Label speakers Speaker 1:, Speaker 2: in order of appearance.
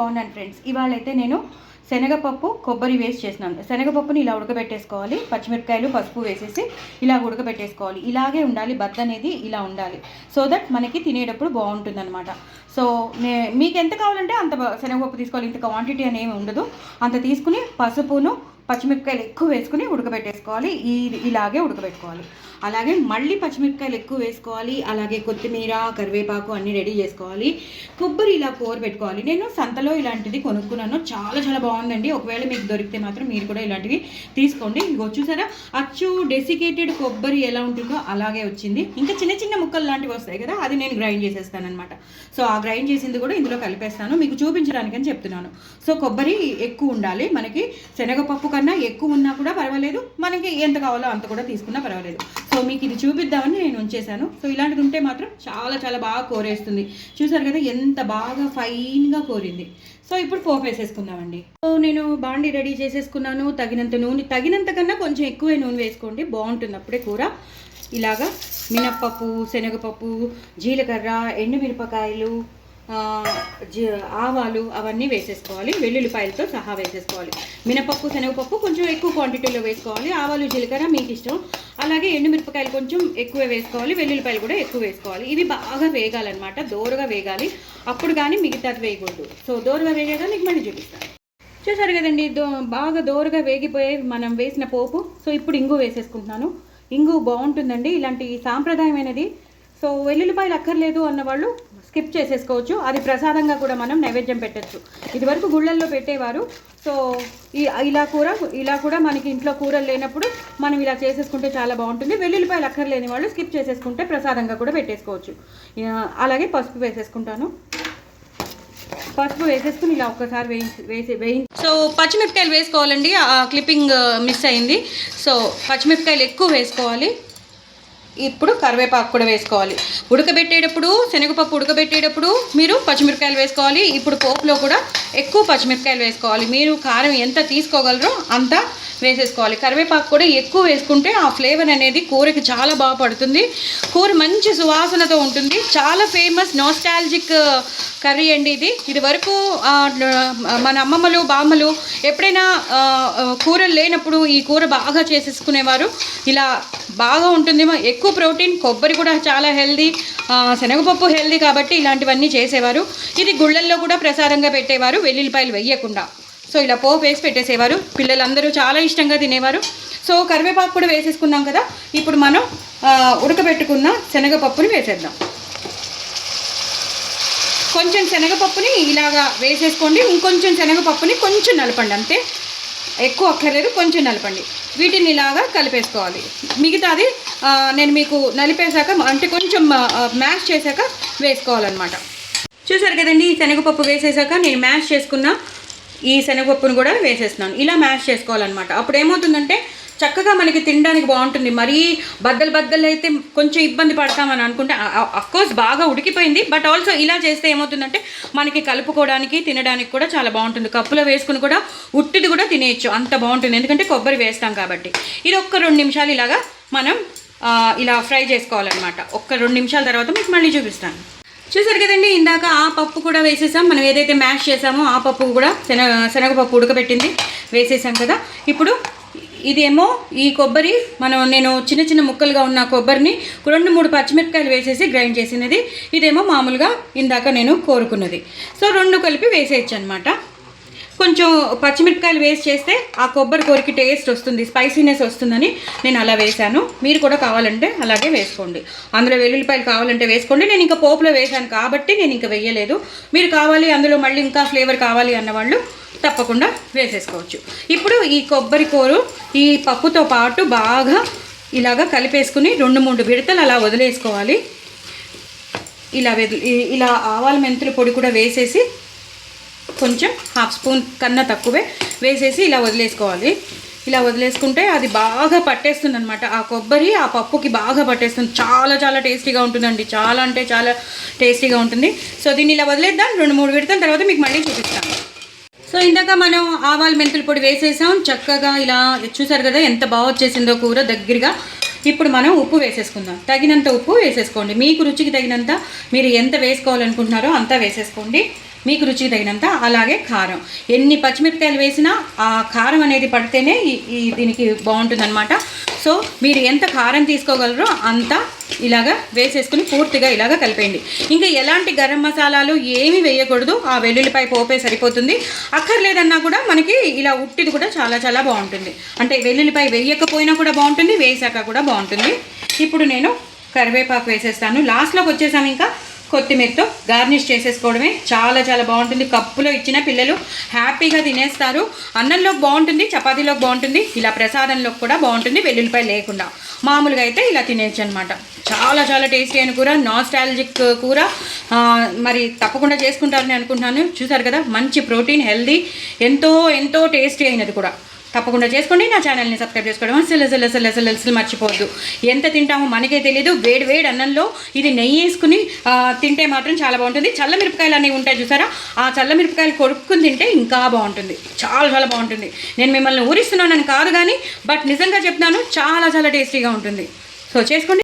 Speaker 1: బాగున్నాను ఫ్రెండ్స్. ఇవాళైతే నేను శనగపప్పు కొబ్బరి వేస్ట్ చేసినాను. శనగపప్పుని ఇలా ఉడకబెట్టేసుకోవాలి. పచ్చిమిరపకాయలు పసుపు వేసేసి ఇలా ఉడకబెట్టేసుకోవాలి. ఇలాగే ఉండాలి, బద్ద అనేది ఇలా ఉండాలి. సో దట్ మనకి తినేటప్పుడు బాగుంటుంది అనమాట. సో మీకు ఎంత కావాలంటే అంత శనగపప్పు తీసుకోవాలి. ఇంత క్వాంటిటీ అనేమి ఉండదు. అంత తీసుకుని పసుపును పచ్చిమిరపకాయలు ఎక్కువ వేసుకుని ఉడకబెట్టేసుకోవాలి. ఇలాగే ఉడకబెట్టుకోవాలి. అలాగే మళ్ళీ పచ్చిమిరపకాయలు ఎక్కువ వేసుకోవాలి. అలాగే కొత్తిమీర కరివేపాకు అన్నీ రెడీ చేసుకోవాలి. కొబ్బరి ఇలా పెట్టుకోవాలి. నేను సంతలో ఇలాంటిది కొనుక్కున్నాను. చాలా చాలా బాగుందండి. ఒకవేళ మీకు దొరికితే మాత్రం మీరు కూడా ఇలాంటివి తీసుకోండి. ఇదిగో చూసారా, అచ్చు డెసికేటెడ్ కొబ్బరి ఎలా ఉంటుందో అలాగే వచ్చింది. ఇంకా చిన్న చిన్న ముక్కలు లాంటివి వస్తాయి కదా, అది నేను గ్రైండ్ చేసేస్తాను అనమాట. సో ఆ గ్రైండ్ చేసింది కూడా ఇందులో కలిపేస్తాను, మీకు చూపించడానికని చెప్తున్నాను. సో కొబ్బరి ఎక్కువ ఉండాలి. మనకి శనగపప్పు కన్నా ఎక్కువ ఉన్నా కూడా పర్వాలేదు, మనకి ఎంత కావాలో అంత కూడా తీసుకున్నా పర్వాలేదు. సో మీకు ఇది చూపిద్దామని నేను ఉంచేసాను. సో ఇలాంటిది ఉంటే మాత్రం చాలా చాలా బాగా కోరేస్తుంది. చూసారు కదా ఎంత బాగా ఫైన్గా కోరింది. సో ఇప్పుడు పోపు వేసేసుకుందామండి. సో నేను బాండి రెడీ చేసేసుకున్నాను. తగినంత నూనె, తగినంత కన్నా కొంచెం ఎక్కువే నూనె వేసుకోండి, బాగుంటుంది అప్పుడే కూర. ఇలాగా మినప్పప్పు, శనగపప్పు, జీలకర్ర, ఎండుమిరపకాయలు, ఆవాలు అవన్నీ వేసేసుకోవాలి. వెల్లుల్లిపాయలతో సహా వేసేసుకోవాలి. మినపప్పు శనగపప్పు కొంచెం ఎక్కువ క్వాంటిటీలో వేసుకోవాలి. ఆవాలు జీలకర్ర మీకు ఇష్టం. అలాగే ఎండుమిరపకాయలు కొంచెం ఎక్కువ వేసుకోవాలి. వెల్లుల్లిపాయలు కూడా ఎక్కువ వేసుకోవాలి. ఇవి బాగా వేగాలన్నమాట, దోరగా వేగాలి. అప్పుడు కానీ మిగతాది వేయకూడదు. సో దోరగా వేగాక మీకు మళ్ళీ చూపిస్తాను. చూసారు కదండి, బాగా దోరగా వేగిపోయే మనం వేసిన పోపు. సో ఇప్పుడు ఇంగు వేసేసుకుంటున్నాను. ఇంగు బాగుంటుందండి ఇలాంటి సాంప్రదాయమైనది. సో వెల్లుల్లిపాయలు అక్కర్లేదు అన్నవాళ్ళు స్కిప్ చేసేసుకోవచ్చు. అది ప్రసాదంగా కూడా మనం నైవేద్యం పెట్టచ్చు. ఇదివరకు గుళ్ళల్లో పెట్టేవారు. సో ఇలా కూడా మనకి ఇంట్లో కూరలు లేనప్పుడు మనం ఇలా చేసేసుకుంటే చాలా బాగుంటుంది. వెల్లుల్లిపాయలు అక్కర్లేని వాళ్ళు స్కిప్ చేసేసుకుంటే ప్రసాదంగా కూడా పెట్టేసుకోవచ్చు. అలాగే పసుపు వేసేసుకుంటాను. పసుపు వేసేసుకుని ఇలా ఒక్కసారి వేయించి సో పచ్చిమిరపకాయలు వేసుకోవాలండి. క్లిప్పింగ్ మిస్ అయింది. సో పచ్చిమిరపకాయలు ఎక్కువ వేసుకోవాలి. ఇప్పుడు కరివేపాకు కూడా వేసుకోవాలి. ఉడకబెట్టేటప్పుడు శనగపప్పు ఉడకబెట్టేటప్పుడు మీరు పచ్చిమిరపకాయలు వేసుకోవాలి. ఇప్పుడు పోపులో కూడా ఎక్కువ పచ్చిమిరపకాయలు వేసుకోవాలి. మీరు కారం ఎంత తీసుకోగలరో అంత వేసేసుకోవాలి. కరివేపాకు కూడా ఎక్కువ వేసుకుంటే ఆ ఫ్లేవర్ అనేది కూరకి చాలా బాగా పడుతుంది. కూర మంచి సువాసనతో ఉంటుంది. చాలా ఫేమస్ నోస్టాలజిక్ కర్రీ అండి ఇది. ఇది వరకు మన అమ్మమ్మలు బామ్మలు ఎప్పుడైనా కూరలు లేనప్పుడు ఈ కూర బాగా చేసేసుకునేవారు. ఇలా బాగా ఉంటుంది. ఎక్కువ ప్రోటీన్, కొబ్బరి కూడా చాలా హెల్దీ, శనగపప్పు హెల్దీ కాబట్టి ఇలాంటివన్నీ చేసేవారు. ఇది గుళ్ళల్లో కూడా ప్రసాదంగా పెట్టేవారు వెల్లుల్లిపాయలు వేయకుండా. సో ఇలా పోపు వేసి పెట్టేసేవారు. పిల్లలందరూ చాలా ఇష్టంగా తినేవారు. సో కరివేపాకు కూడా వేసేసుకున్నాం కదా. ఇప్పుడు మనం ఉడకబెట్టుకున్న శనగపప్పుని వేసేద్దాం. కొంచెం శనగపప్పుని ఇలాగా వేసేసుకోండి. ఇంకొంచెం శనగపప్పుని కొంచెం నలపండి, అంతే, ఎక్కువ అక్కర్లేదు, కొంచెం నలపండి. వీటిని ఇలాగా కలిపేసుకోవాలి. మిగతాది నేను మీకు నలిపేశాక అంటే కొంచెం మ్యాష్ చేశాక వేసుకోవాలన్నమాట. చూసారు కదండి, ఈ శనగపప్పు వేసేసాక నేను మ్యాష్ చేసుకున్న ఈ శనగపప్పును కూడా వేసేస్తున్నాను. ఇలా మ్యాష్ చేసుకోవాలన్నమాట. అప్పుడు ఏమవుతుందంటే చక్కగా మనకి తినడానికి బాగుంటుంది. మరీ బద్దలు అయితే కొంచెం ఇబ్బంది పడతామని అనుకుంటే అఫ్కోర్స్ బాగా ఉడికిపోయింది. బట్ ఆల్సో ఇలా చేస్తే ఏమవుతుందంటే మనకి కలుపుకోవడానికి తినడానికి కూడా చాలా బాగుంటుంది. కప్పులో వేసుకుని కూడా ఉట్టిది కూడా తినేయచ్చు, అంత బాగుంటుంది. ఎందుకంటే కొబ్బరి వేస్తాం కాబట్టి. ఇది ఒక్క 2 నిమిషాలు ఇలాగా మనం ఇలా ఫ్రై చేసుకోవాలన్నమాట. ఒక్క 2 నిమిషాల తర్వాత మీకు మళ్ళీ చూపిస్తాను. చూసారు కదండి, ఇందాక ఆ పప్పు కూడా వేసేసాం. మనం ఏదైతే మ్యాష్ చేసామో ఆ పప్పు కూడా శనగపప్పు ఉడకబెట్టింది వేసేసాం కదా. ఇప్పుడు ఇదేమో ఈ కొబ్బరి నేను చిన్న చిన్న ముక్కలుగా ఉన్న కొబ్బరిని 2-3 పచ్చిమిరపకాయలు వేసేసి గ్రైండ్ చేసినది. ఇదేమో మామూలుగా ఇందాక నేను కోరుకున్నది. సో 2 కలిపి వేసేయచ్చు అనమాట. కొంచెం పచ్చిమిరపకాయలు వేస్ట్ చేస్తే ఆ కొబ్బరి కూరకి టేస్ట్ వస్తుంది, స్పైసీనెస్ వస్తుందని నేను అలా వేశాను. మీరు కూడా కావాలంటే అలాగే వేసుకోండి. అందులో వెల్లుల్లిపాయలు కావాలంటే వేసుకోండి. నేను ఇంకా పోపులో వేశాను కాబట్టి నేను ఇంకా వేయలేదు. మీరు కావాలి అందులో మళ్ళీ ఇంకా ఫ్లేవర్ కావాలి అన్నవాళ్ళు తప్పకుండా వేసేసుకోవచ్చు. ఇప్పుడు ఈ కొబ్బరి కూర ఈ పప్పుతో పాటు బాగా ఇలాగా కలిపేసుకుని 2-3 విడతలు అలా వదిలేసుకోవాలి. ఇలా ఆవాల మెంతుల పొడి కూడా వేసేసి కొంచెం 1/2 స్పూన్ కన్నా తక్కువే వేసేసి ఇలా వదిలేసుకోవాలి. ఇలా వదిలేసుకుంటే అది బాగా పట్టేస్తుంది అనమాట. ఆ కొబ్బరి ఆ పప్పుకి బాగా పట్టేస్తుంది. చాలా చాలా టేస్టీగా ఉంటుందండి. చాలా అంటే చాలా టేస్టీగా ఉంటుంది. సో దీన్ని ఇలా వదిలేద్దాం. 2-3 విడతల తర్వాత మీకు మళ్ళీ చూపిస్తాను. సో ఇందాక మనం ఆవాల మెంతుల పొడి వేసేసాం. చక్కగా ఇలా చూసారు కదా ఎంత బాగా వచ్చేసిందో కూర దగ్గరగా. ఇప్పుడు మనం ఉప్పు వేసేసుకుందాం. తగినంత ఉప్పు వేసేసుకోండి. మీకు రుచికి తగినంత మీరు ఎంత వేసుకోవాలనుకుంటున్నారో అంతా వేసేసుకోండి. మీకు రుచికి తగినంత. అలాగే కారం, ఎన్ని పచ్చిమిరపకాయలు వేసినా ఆ కారం అనేది పడితేనే దీనికి బాగుంటుందన్నమాట. సో మీరు ఎంత కారం తీసుకోగలరో అంత ఇలాగా వేసేసుకుని పూర్తిగా ఇలాగా కలిపేయండి. ఇంకా ఎలాంటి గరం మసాలాలు ఏమీ వేయకూడదు, ఆ వెల్లుల్లిపాయ పోపే సరిపోతుంది. అక్కర్లేదన్నా కూడా మనకి ఇలా ఉట్టిది కూడా చాలా చాలా బాగుంటుంది. అంటే వెల్లుల్లిపాయ వేయకపోయినా కూడా బాగుంటుంది, వేసాక కూడా బాగుంటుంది. ఇప్పుడు నేను కరివేపాకు వేసేస్తాను. లాస్ట్లోకి వచ్చేసాము, ఇంకా కొత్తిమీరతో గార్నిష్ చేసేసుకోవడమే. చాలా చాలా బాగుంటుంది. కప్పులో ఇచ్చిన పిల్లలు హ్యాపీగా తినేస్తారు. అన్నంలోకి బాగుంటుంది, చపాతీలోకి బాగుంటుంది, ఇలా ప్రసాదంలోకి కూడా బాగుంటుంది వెల్లుల్లిపాయ లేకుండా. మామూలుగా అయితే ఇలా తినేయచ్చు అనమాట. చాలా చాలా టేస్టీ అయిన కూర, నాస్టాలజిక్ కూర. మరి తప్పకుండా చేసుకుంటారని అనుకుంటున్నాను. చూసారు కదా, మంచి ప్రోటీన్, హెల్దీ, ఎంతో ఎంతో టేస్టీ అయినది కూడా. తప్పకుండా చేసుకోండి. నా ఛానల్ని సబ్స్క్రైబ్ చేసుకోవడం అసలు మర్చిపోవద్దు. ఎంత తింటామో మనకే తెలీదు. వేడి వేడి అన్నంలో ఇది నెయ్యి వేసుకుని తింటే మాత్రం చాలా బాగుంటుంది. చల్లమిరపకాయలు అనేవి ఉంటాయి చూసారా, ఆ చల్లమిరపకాయలు కొడుక్కుని తింటే ఇంకా బాగుంటుంది. చాలా చాలా బాగుంటుంది. నేను మిమ్మల్ని ఊరిస్తున్నానని కాదు కానీ, బట్ నిజంగా చెప్తున్నాను, చాలా చాలా టేస్టీగా ఉంటుంది. సో చేసుకోండి.